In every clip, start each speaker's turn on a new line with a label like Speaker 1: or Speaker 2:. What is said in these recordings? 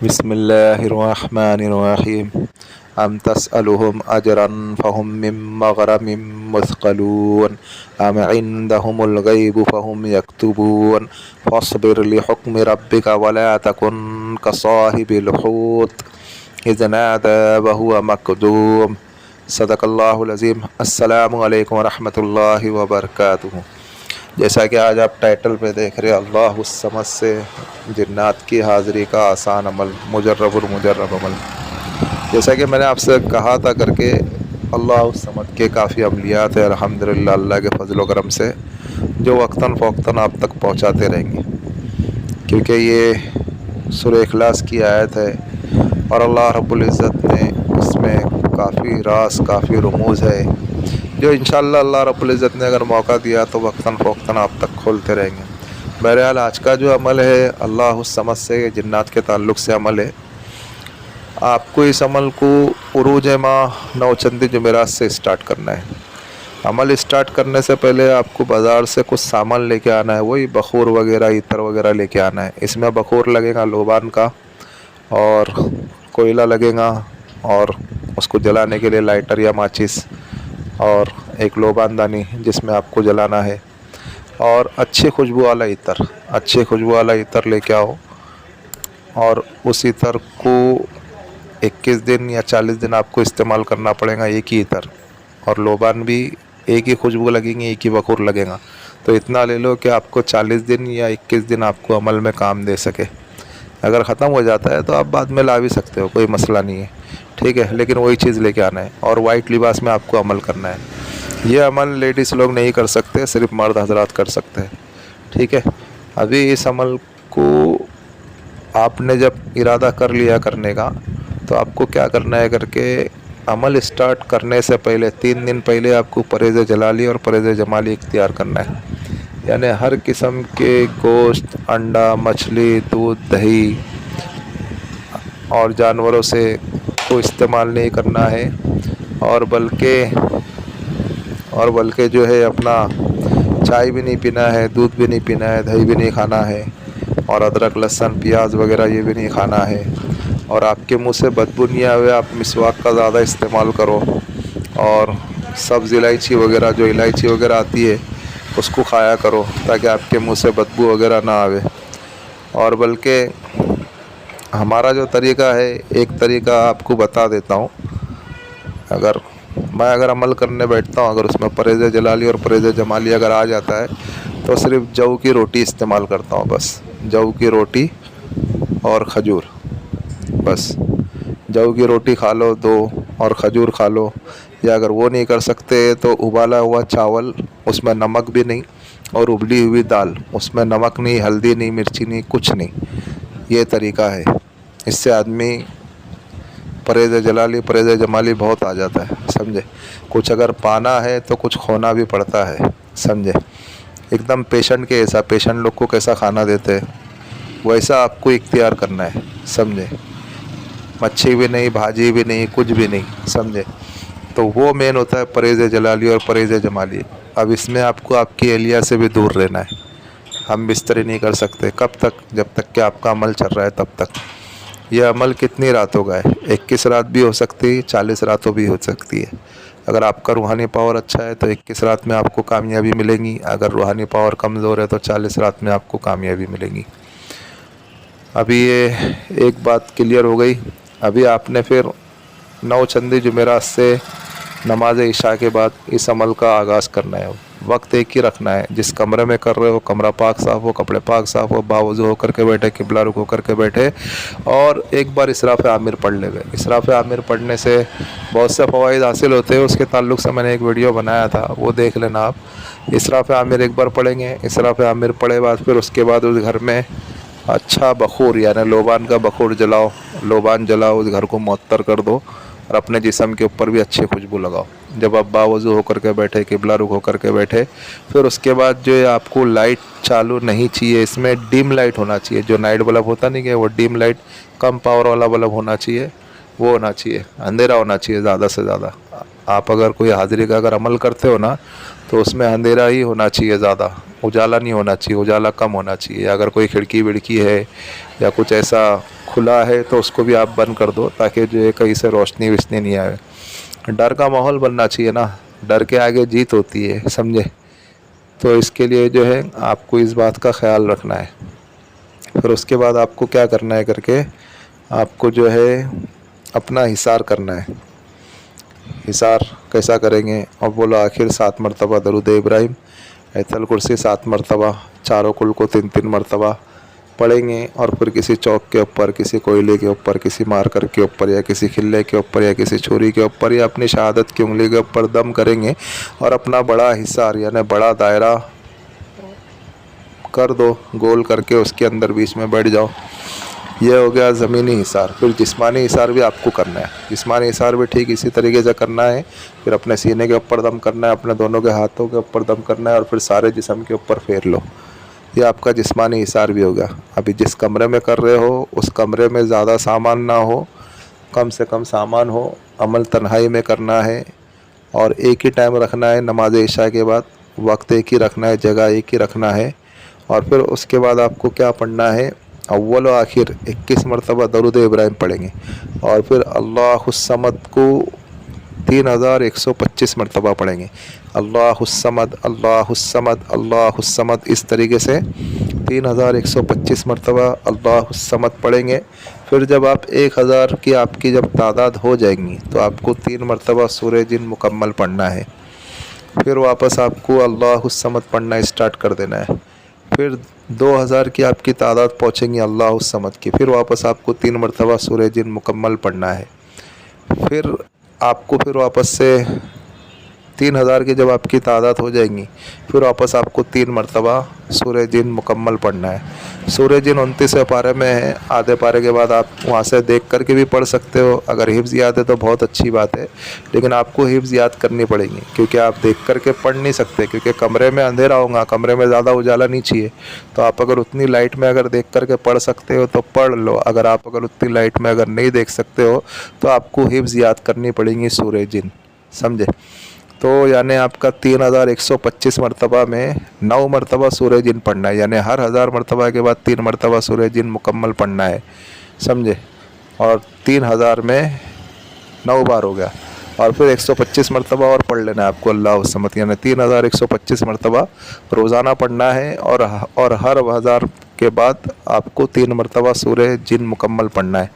Speaker 1: بسم الله الرحمن الرحيم أم تسألهم أجرا فهم من مغرم مثقلون أم عندهم الغيب فهم يكتبون فاصبر لحكم ربك ولا تكن كصاحب الحوت إذ نادى وهو مكذوم صدق اللہ العظیم۔ السلام علیکم ورحمۃ اللہ وبرکاتہ۔ جیسا کہ آج آپ ٹائٹل پہ دیکھ رہے اللہ الصمد سے جنات کی حاضری کا آسان عمل، مجرب المجرب عمل۔ جیسا کہ میں نے آپ سے کہا تھا کر کے اللہ الصمد کے کافی عملیات ہیں الحمدللہ اللہ کے فضل و کرم سے، جو وقتاً فوقتاً آپ تک پہنچاتے رہیں گے، کیونکہ یہ سورہ اخلاص کی آیت ہے اور اللہ رب العزت نے اس میں کافی راز، کافی رموز ہے جو انشاءاللہ اللہ رب العزت نے اگر موقع دیا تو وقتاً فوقتاً آپ تک کھولتے رہیں گے۔ بہرحال آج کا جو عمل ہے اللہ الصمد سے جنات کے تعلق سے عمل ہے۔ آپ کو اس عمل کو عروج ماہ نوچندی جمعرات سے اسٹارٹ کرنا ہے۔ عمل اسٹارٹ کرنے سے پہلے آپ کو بازار سے کچھ سامان لے کے آنا ہے، وہی بخور وغیرہ عطر وغیرہ لے کے آنا ہے۔ اس میں بخور لگے گا لوبان کا، اور کوئلہ لگے گا، اور اس کو جلانے کے لیے لائٹر یا ماچس، اور ایک لوبان دانی جس میں آپ کو جلانا ہے، اور اچھی خوشبو والا عطر، اچھی خوشبو والا عطر لے کے آؤ، اور اس عطر کو 21 دن یا 40 دن آپ کو استعمال کرنا پڑے گا، ایک ہی عطر، اور لوبان بھی ایک ہی خوشبو لگیں گی، ایک ہی بخور لگے گا، تو اتنا لے لو کہ آپ کو 40 دن یا 21 دن آپ کو عمل میں کام دے سکے۔ اگر ختم ہو جاتا ہے تو آپ بعد میں لا بھی سکتے ہو، کوئی مسئلہ نہیں ہے، ٹھیک ہے، لیکن وہی چیز لے کے آنا ہے، اور وائٹ لباس میں آپ کو عمل کرنا ہے۔ یہ عمل لیڈیز لوگ نہیں کر سکتے، صرف مرد حضرات کر سکتے ہیں، ٹھیک ہے۔ ابھی اس عمل کو آپ نے جب ارادہ کر لیا کرنے کا تو آپ کو کیا کرنا ہے کر کے عمل اسٹارٹ کرنے سے پہلے 3 دن پہلے آپ کو پرہیز جلالی اور پرہیز جمالی اختیار کرنا ہے، یعنی ہر قسم کے گوشت، انڈا، مچھلی، دودھ، دہی اور جانوروں سے کو استعمال نہیں کرنا ہے، اور بلکہ جو ہے اپنا چائے بھی نہیں پینا ہے، دودھ بھی نہیں پینا ہے، دہی بھی نہیں کھانا ہے، اور ادرک، لہسن، پیاز وغیرہ یہ بھی نہیں کھانا ہے، اور آپ کے منہ سے بدبو نہیں آئے آپ مسواک کا زیادہ استعمال کرو، اور سبز الائچی وغیرہ، جو الائچی وغیرہ آتی ہے اس کو کھایا کرو تاکہ آپ کے منہ سے بدبو وغیرہ نہ آوے۔ اور بلکہ ہمارا جو طریقہ ہے، ایک طریقہ آپ کو بتا دیتا ہوں، اگر عمل کرنے بیٹھتا ہوں، اگر اس میں پرہیز جلالی اور پرہیز جمالی اگر آ جاتا ہے تو صرف جو کی روٹی استعمال کرتا ہوں، بس جو کی روٹی اور کھجور، بس جو کی روٹی کھا لو 2 اور کھجور کھا لو، یا اگر وہ نہیں کر سکتے تو ابالا ہوا چاول، اس میں نمک بھی نہیں، اور ابلی ہوئی دال، اس میں نمک نہیں، ہلدی نہیں، مرچی نہیں، کچھ نہیں، یہ طریقہ ہے۔ اس سے آدمی پرہیز جلالی پرہیز جمالی بہت آ جاتا ہے، سمجھے۔ کچھ اگر پانا ہے تو کچھ کھونا بھی پڑتا ہے، سمجھے۔ ایک دم پیشنٹ کے ایسا، پیشنٹ لوگ کو کیسا کھانا دیتے ویسا آپ کو اختیار کرنا ہے، سمجھے۔ مچھی بھی نہیں، بھاجی بھی نہیں، کچھ بھی نہیں، سمجھے۔ تو وہ مین ہوتا ہے پرہیز جلالی اور پرہیز جمالی۔ اب اس میں آپ کو آپ کی اہلیہ سے بھی دور رہنا ہے۔ ہم بستری نہیں کر سکتے، کب تک؟ جب تک کہ آپ کا عمل چل رہا ہے تب تک۔ یہ عمل کتنی راتوں کا ہے؟ 21 رات بھی ہو سکتی ہے، 40 راتوں بھی ہو سکتی ہے۔ اگر آپ کا روحانی پاور اچھا ہے تو 21 رات میں آپ کو کامیابی ملے گی، اگر روحانی پاور کمزور ہے تو 40 رات میں آپ کو کامیابی ملے گی۔ ابھی یہ ایک بات کلیئر ہو گئی۔ ابھی آپ نے پھر نوچندی جمعرات سے نماز عشاء کے بعد اس عمل کا آغاز کرنا ہے۔ وقت ایک ہی رکھنا ہے، جس کمرے میں کر رہے ہو کمرہ پاک صاف ہو، کپڑے پاک صاف ہو، باوضو ہو کر کے بیٹھے، قبلہ رخ ہو کر کے بیٹھے، اور ایک بار اسراف عامر پڑھ لے گئے۔ اسراف عامر پڑھنے سے بہت سے فوائد حاصل ہوتے ہیں، اس کے تعلق سے میں نے ایک ویڈیو بنایا تھا، وہ دیکھ لینا آپ۔ اسراف عامر ایک بار پڑھیں گے، اسراف عامر پڑھے بعد پھر اس کے بعد اس گھر میں اچھا بخور یعنی لوبان کا بخور جلاؤ، لوبان جلاؤ، اس گھر کو معطر کر دو، اور اپنے جسم کے اوپر بھی اچھی خوشبو لگاؤ۔ جب آپ باوضو ہو کر کے بیٹھے، قبلہ رخ ہو کر کے بیٹھے، پھر اس کے بعد جو ہے آپ کو لائٹ چالو نہیں چاہیے، اس میں ڈیم لائٹ ہونا چاہیے، جو نائٹ بلب ہوتا نہیں کہ وہ ڈیم لائٹ کم پاور والا بلب ہونا چاہیے، وہ ہونا چاہیے، اندھیرا ہونا چاہیے زیادہ سے زیادہ۔ آپ اگر کوئی حاضری کا اگر عمل کرتے ہو نا تو اس میں اندھیرا ہی ہونا چاہیے، زیادہ اجالا نہیں ہونا چاہیے، اجالا کم ہونا چاہیے۔ اگر کوئی کھڑکی وڑکی ہے یا کچھ ایسا کھلا ہے تو اس کو بھی آپ بند کر دو تاکہ جو ہے کہیں سے روشنی وشنی نہیں آئے. ڈر کا ماحول بننا چاہیے نا, ڈر کے آگے جیت ہوتی ہے, سمجھے. تو اس کے لیے جو ہے آپ کو اس بات کا خیال رکھنا ہے. پھر اس کے بعد آپ کو کیا کرنا ہے کر کے آپ کو جو ہے اپنا حصار کرنا ہے. حصار کیسا کریں گے؟ اور بولو آخر 7 مرتبہ درود ابراہیم, آیت الکرسی 7 مرتبہ, چاروں کل کو 3 مرتبہ پڑھیں گے. اور پھر کسی چوک کے اوپر, کسی کوئلے کے اوپر, کسی مارکر کے اوپر, یا کسی کھلے کے اوپر, یا کسی چھری کے اوپر, یا اپنی شہادت کی انگلی کے اوپر دم کریں گے. اور اپنا بڑا حصار یعنی بڑا دائرہ کر دو گول کر کے, اس کے اندر بیچ میں بیٹھ جاؤ. یہ ہو گیا زمینی حصار. پھر جسمانی حصار بھی آپ کو کرنا ہے. جسمانی حصار بھی ٹھیک اسی طریقے سے کرنا ہے. پھر اپنے سینے کے اوپر دم کرنا ہے, اپنے دونوں کے ہاتھوں کے اوپر دم کرنا ہے, اور پھر سارے جسم کے اوپر پھیر لو. یہ آپ کا جسمانی حصار بھی ہو گیا. ابھی جس کمرے میں کر رہے ہو اس کمرے میں زیادہ سامان نہ ہو, کم سے کم سامان ہو. عمل تنہائی میں کرنا ہے, اور ایک ہی ٹائم رکھنا ہے نماز عشاء کے بعد. وقت ایک ہی رکھنا ہے, جگہ ایک ہی رکھنا ہے. اور پھر اس کے بعد آپ کو کیا پڑھنا ہے؟ اول و آخر 21 مرتبہ درود ابراہیم پڑھیں گے. اور پھر اللہ الصمد کو 3125 مرتبہ پڑھیں گے. اللہ الصمد, اللہ الصمد, اللہ الصمد, اس طریقے سے 3125 مرتبہ اللہ الصمد پڑھیں گے. پھر جب آپ 1000 کی آپ کی جب تعداد ہو جائیں گی تو آپ کو 3 مرتبہ سورہ جن مکمل پڑھنا ہے. پھر واپس آپ کو اللہ الصمد پڑھنا اسٹارٹ کر دینا ہے. پھر 2000 کی آپ کی تعداد پہنچیں گی اللہ الصمد کی, پھر واپس آپ کو 3 مرتبہ سورہ جن مکمل پڑھنا ہے. پھر آپ کو پھر واپس سے 3000 کی جب آپ کی تعداد ہو جائیں گی پھر واپس آپ کو 3 مرتبہ سورہ جن مکمل پڑھنا ہے. سورہ جن 29 پارے میں ہے. آدھے پارے کے بعد آپ وہاں سے دیکھ کر کے بھی پڑھ سکتے ہو. اگر حفظ یاد ہے تو بہت اچھی بات ہے, لیکن آپ کو حفظ یاد کرنی پڑے گی, کیونکہ آپ دیکھ کر کے پڑھ نہیں سکتے, کیونکہ کمرے میں اندھیرا ہوگا, کمرے میں زیادہ اجالا نہیں چاہیے. تو آپ اگر اتنی لائٹ میں اگر دیکھ کر کے پڑھ سکتے ہو تو پڑھ لو. اگر آپ اتنی لائٹ میں اگر نہیں دیکھ سکتے ہو تو آپ کو حفظ یاد کرنی پڑیں گی سورہ جن, سمجھے. تو یعنی آپ کا 3125 مرتبہ میں 9 مرتبہ سورہ جن پڑھنا ہے. یعنی ہر 1000 مرتبہ کے بعد 3 مرتبہ سورہ جن مکمل پڑھنا ہے, سمجھے. اور 3000 میں 9 بار ہو گیا. اور پھر 125 مرتبہ اور پڑھ لینا ہے آپ کو اللہ الصمد, یعنی 3125 مرتبہ روزانہ پڑھنا ہے. اور ہر 1000 کے بعد آپ کو 3 مرتبہ سورہ جن مکمل پڑھنا ہے.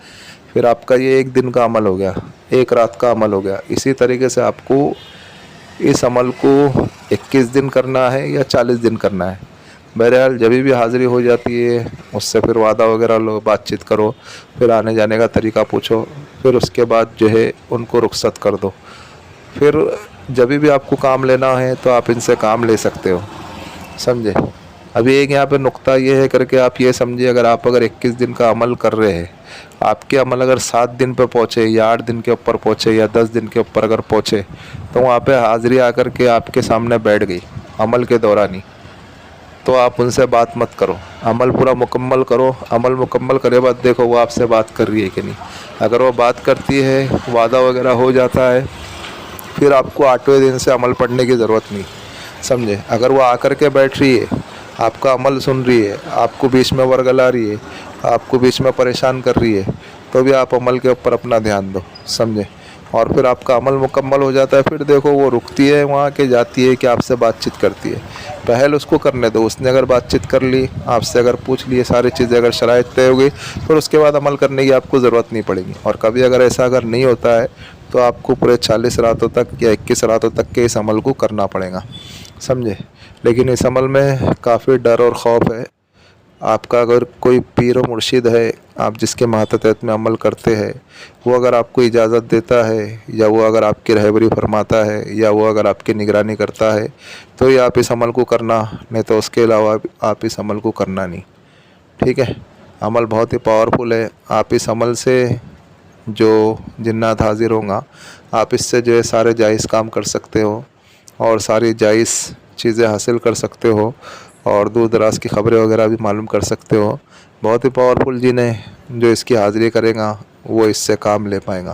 Speaker 1: پھر آپ کا یہ ایک دن کا عمل ہو گیا, ایک رات کا عمل ہو گیا. اسی طریقے سے آپ کو اس عمل کو 21 دن کرنا ہے یا 40 دن کرنا ہے. بہرحال جب بھی حاضری ہو جاتی ہے اس سے پھر وعدہ وغیرہ لو, بات چیت کرو, پھر آنے جانے کا طریقہ پوچھو. پھر اس کے بعد جو ہے ان کو رخصت کر دو. پھر جب بھی آپ کو کام لینا ہے تو آپ ان سے کام لے سکتے ہو, سمجھے. ابھی ایک یہاں پہ نقطہ یہ ہے کر کے آپ یہ سمجھے, اگر 21 دن کا عمل کر رہے ہیں, آپ کے عمل اگر 7 دن پہ پہنچے یا 8 دن کے اوپر پہنچے یا 10 دن کے اوپر اگر پہنچے تو وہاں پہ حاضری آ کر کے آپ کے سامنے بیٹھ گئی عمل کے دوران ہی, تو آپ ان سے بات مت کرو. عمل پورا مکمل کرو. عمل مکمل کرے بعد دیکھو وہ آپ سے بات کر رہی ہے کہ نہیں. اگر وہ بات کرتی ہے, وعدہ وغیرہ ہو جاتا ہے, پھر آپ کو 8ویں دن سے عمل پڑھنے کی ضرورت نہیں, سمجھے. اگر وہ آ کر کے بیٹھ رہی ہے, آپ کا عمل سن رہی ہے, آپ کو بیچ میں ورگلا رہی ہے, آپ کو بیچ میں پریشان کر رہی ہے, تو بھی آپ عمل کے اوپر اپنا دھیان دو, سمجھے. اور پھر آپ کا عمل مکمل ہو جاتا ہے, پھر دیکھو وہ رکتی ہے وہاں کے جاتی ہے کہ آپ سے بات چیت کرتی ہے. پہل اس کو کرنے دو. اس نے اگر بات چیت کر لی, آپ سے اگر پوچھ لی, ساری چیزیں اگر شرائط طے ہو گئی, پھر اس کے بعد عمل کرنے کی آپ کو ضرورت نہیں پڑے گی. اور کبھی اگر ایسا اگر نہیں ہوتا ہے تو آپ کو پورے 40 راتوں تک یا 21 راتوں تک کے اس عمل کو کرنا پڑے گا, سمجھے. لیکن اس عمل میں کافی ڈر اور خوف ہے. آپ کا اگر کوئی پیر و مرشد ہے, آپ جس کے ماتحت میں عمل کرتے ہیں, وہ اگر آپ کو اجازت دیتا ہے, یا وہ اگر آپ کی رہبری فرماتا ہے, یا وہ اگر آپ کی نگرانی کرتا ہے, تو یہ آپ اس عمل کو کرنا, نہیں تو اس کے علاوہ آپ اس عمل کو کرنا نہیں, ٹھیک ہے. عمل بہت ہی پاورفل ہے. آپ اس عمل سے جو جنات حاضر ہوں گا, آپ اس سے جو ہے سارے جائز کام کر سکتے ہو, اور ساری جائز چیزیں حاصل کر سکتے ہو, اور دور دراز کی خبریں وغیرہ بھی معلوم کر سکتے ہو. بہت ہی پاورفل جن ہے. جو اس کی حاضری کرے گا وہ اس سے کام لے پائے گا,